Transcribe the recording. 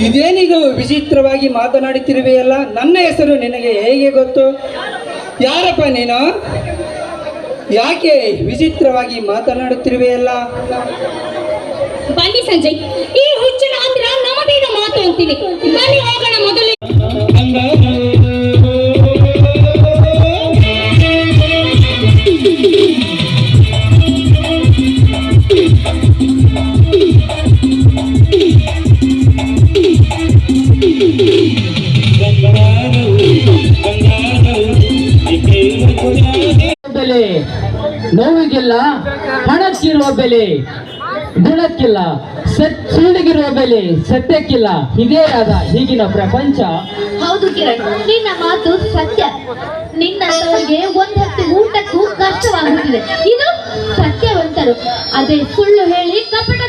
ಇದೇನಿದು ವಿಚಿತ್ರವಾಗಿ ಮಾತನಾಡುತ್ತಿರುವೆಯಲ್ಲ? ನನ್ನ ಹೆಸರು ನಿನಗೆ ಹೇಗೆ ಗೊತ್ತು? ಯಾರಪ್ಪ ನೀನು? ಯಾಕೆ ವಿಚಿತ್ರವಾಗಿ ಮಾತನಾಡುತ್ತಿರುವೆಯಲ್ಲ? ಬನ್ನಿ ಸಂಜಯ್, ಈ ಹುಚ್ಚಿನ ಹತ್ರ ನಮಗೇನು ಮಾತು ಅಂತೀನಿ. ಬನ್ನಿ ಹೋಗೋಣ ಮೊದಲು. ಬೆಲೆ ನೋವಿಗಿಲ್ಲ, ಹಣಕ್ಕಿರುವ ಬೆಲೆ ಗುಣಕ್ಕಿಲ್ಲ, ಸುಳ್ಳಿಗಿರುವ ಬೆಲೆ ಸತ್ಯಕ್ಕಿಲ್ಲ. ಇದೇ ಆದ ಈಗಿನ ಪ್ರಪಂಚ. ಹೌದು ಕಿರಣ್, ನಿನ್ನ ಮಾತು ಸತ್ಯ. ನಿನ್ನಂತವರಿಗೆ ಒಂದೊತ್ತು ಊಟಕ್ಕೂ ಕಷ್ಟವಾಗುತ್ತಿದೆ. ಇದು ಸತ್ಯವಂತರು. ಅದೇ ಸುಳ್ಳು ಹೇಳಿ ಕಪಟ